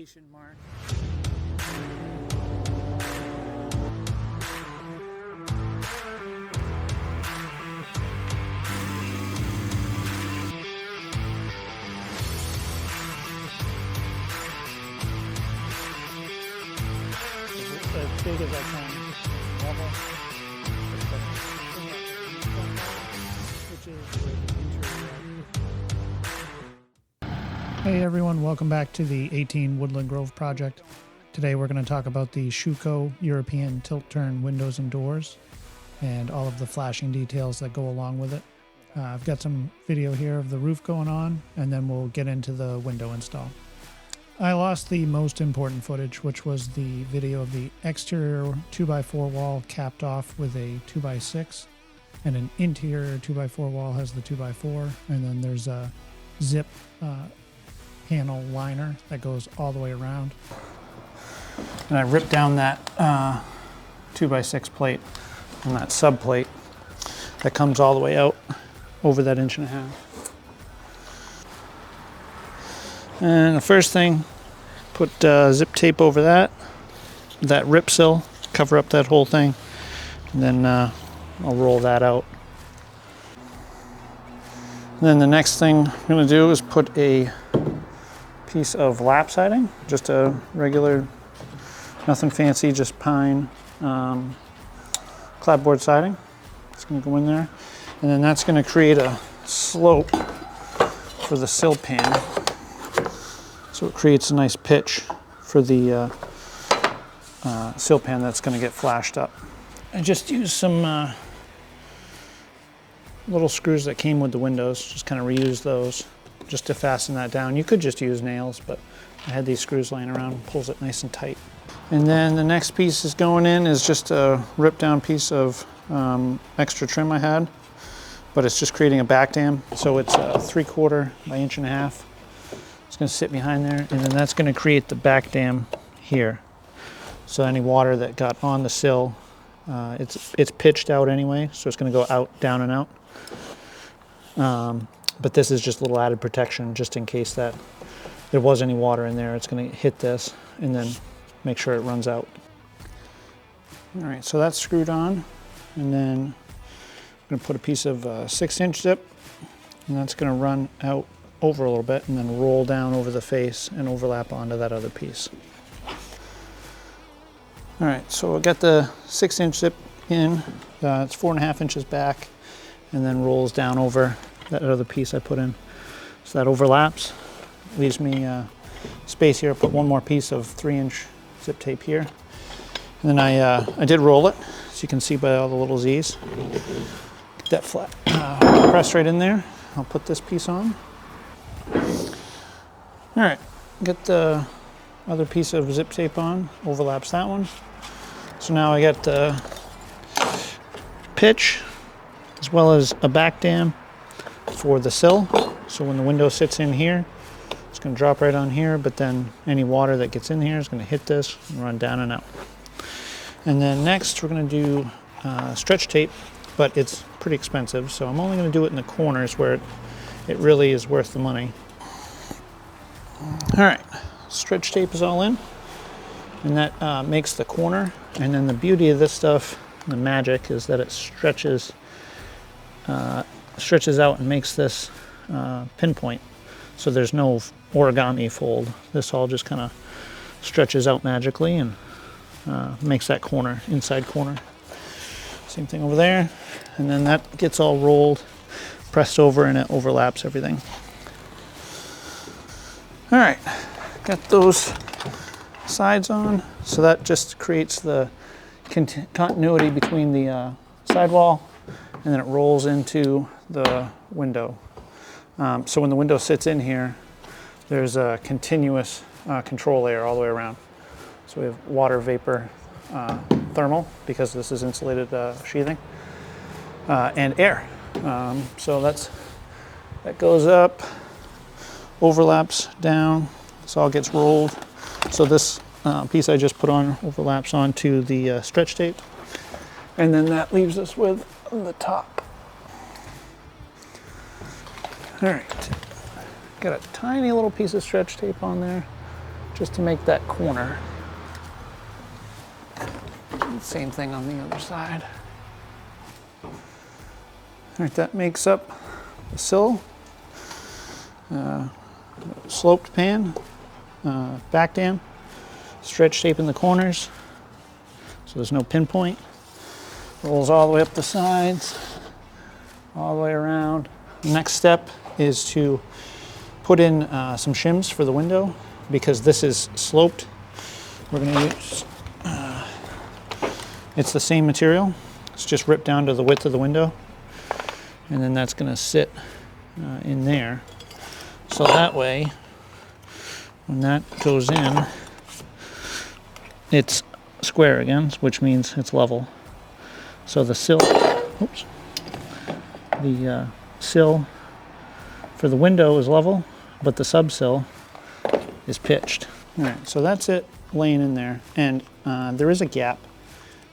Mark. As big as I can, level, which is where the interior. Hey everyone, welcome back to the 18 Woodland Grove project. Today we're going to talk about the Schuco European tilt-turn windows and doors and all of the flashing details that go along with it. I've got some video here of the roof going on, and then we'll get into the window install. I lost the most important footage, which was the video of the exterior 2x4 wall capped off with a 2x6, and an interior 2x4 wall has the 2x4, and then there's a zip panel liner that goes all the way around. And I ripped down that 2x6 plate and that sub plate that comes all the way out over that 1.5 inches. And the first thing, put zip tape over that rip sill, cover up that whole thing, and then I'll roll that out. And then the next thing I'm going to do is put a piece of lap siding, just a regular, nothing fancy, just pine clapboard siding. It's going to go in there, and then that's going to create a slope for the sill pan. So it creates a nice pitch for the sill pan that's going to get flashed up. I just used some little screws that came with the windows, just kind of reuse those just to fasten that down. You could just use nails, but I had these screws laying around, pulls it nice and tight. And then the next piece is going in is just a ripped down piece of extra trim I had, but it's just creating a back dam. So it's 3/4 by 1.5 inches. It's going to sit behind there, and then that's going to create the back dam here. So any water that got on the sill, it's pitched out anyway, so it's going to go out, down and out. But this is just a little added protection just in case that there was any water in there. It's going to hit this and then make sure it runs out. All right, so that's screwed on, and then I'm going to put a piece of 6-inch zip, and that's going to run out over a little bit and then roll down over the face and overlap onto that other piece. All right, so I got the 6-inch zip in. It's 4.5 inches back, and then rolls down over that other piece I put in. So that overlaps, leaves me space here. I put one more piece of 3-inch zip tape here. And then I did roll it, as you can see by all the little Z's. Get that flat, press right in there. I'll put this piece on. All right, get the other piece of zip tape on, overlaps that one. So now I got the pitch as well as a back dam for the sill. So when the window sits in here, it's going to drop right on here, but then any water that gets in here is going to hit this and run down and out. And then next we're going to do stretch tape, but it's pretty expensive, so I'm only going to do it in the corners where it really is worth the money. All right, stretch tape is all in, and that makes the corner. And then the beauty of this stuff, the magic, is that it stretches out and makes this pinpoint. So there's no origami fold. This all just kind of stretches out magically and makes that corner, inside corner. Same thing over there. And then that gets all rolled, pressed over, and it overlaps everything. All right, got those sides on. So that just creates the continuity between the sidewall, and then it rolls into the window. So when the window sits in here, there's a continuous control layer all the way around. So we have water vapor thermal, because this is insulated sheathing, and air. So that goes up, overlaps down, this all gets rolled. So this piece I just put on overlaps onto the stretch tape, and then that leaves us with the top. All right, got a tiny little piece of stretch tape on there, just to make that corner. Same thing on the other side. All right, that makes up the sill, sloped pan, back dam, stretch shape in the corners, so there's no pinpoint. Rolls all the way up the sides, all the way around. The next step is to put in some shims for the window. Because this is sloped, we're going to use, it's the same material. It's just ripped down to the width of the window. And then that's going to sit in there. So that way, when that goes in, it's square again, which means it's level. So the sill, oops, the sill for the window is level, but the sub-sill is pitched. All right, so that's it laying in there. And there is a gap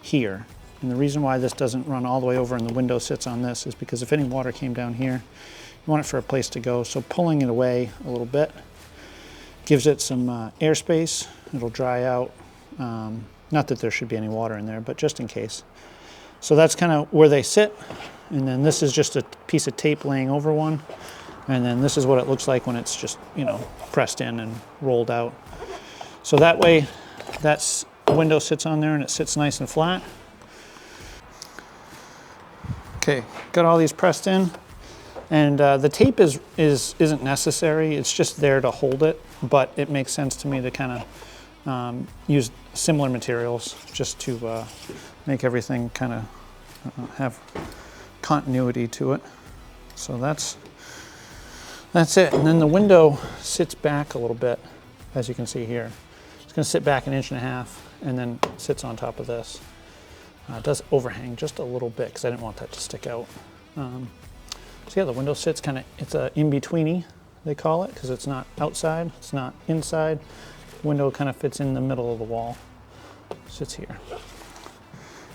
here. And the reason why this doesn't run all the way over and the window sits on this is because if any water came down here, you want it for a place to go. So pulling it away a little bit gives it some airspace. It'll dry out. Not that there should be any water in there, but just in case. So that's kind of where they sit. And then this is just a piece of tape laying over one. And then this is what it looks like when it's just, you know, pressed in and rolled out. So that way, that window sits on there and it sits nice and flat. Okay, got all these pressed in. And the tape isn't necessary. It's just there to hold it, but it makes sense to me to kind of use similar materials just to make everything kind of have continuity to it. So that's it. And then the window sits back a little bit, as you can see here. It's going to sit back 1.5 inches and then sits on top of this. It does overhang just a little bit because I didn't want that to stick out. So yeah, the window sits kind of, it's a in-betweeny, they call it, because it's not outside, it's not inside. The window kind of fits in the middle of the wall, sits here.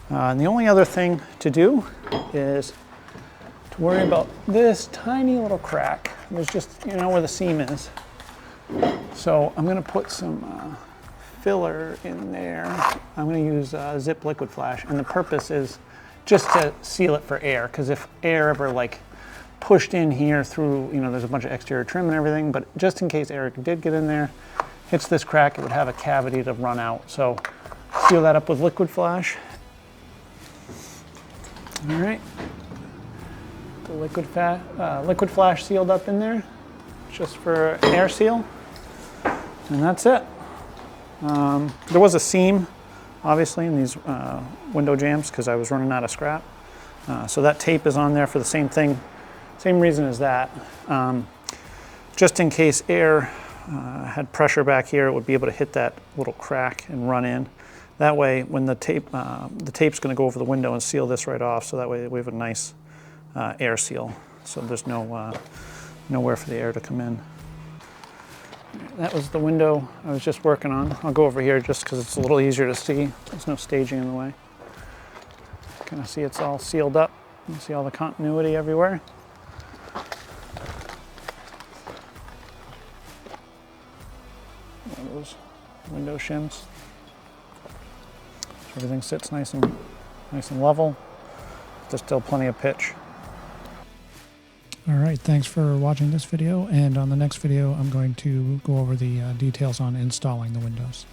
And the only other thing to do is to worry about this tiny little crack. There's just, you know, where the seam is. So I'm gonna put some filler in there. I'm gonna use Zip liquid flash, and the purpose is just to seal it for air, because if air ever like pushed in here through, you know, there's a bunch of exterior trim and everything, but just in case air did get in there, hits this crack, it would have a cavity to run out. So seal that up with liquid flash. All right, the liquid flash sealed up in there, just for air seal, and that's it. There was a seam, obviously, in these window jambs because I was running out of scrap. So that tape is on there for the same thing, same reason as that. Just in case air had pressure back here, it would be able to hit that little crack and run in. That way, when the tape's going to go over the window and seal this right off, so that way we have a nice air seal. So there's nowhere for the air to come in. That was the window I was just working on. I'll go over here just because it's a little easier to see. There's no staging in the way. Kind of see it's all sealed up. You see all the continuity everywhere. One of those window shims. So everything sits nice and level. There's still plenty of pitch. All right, thanks for watching this video, and on the next video I'm going to go over the details on installing the windows.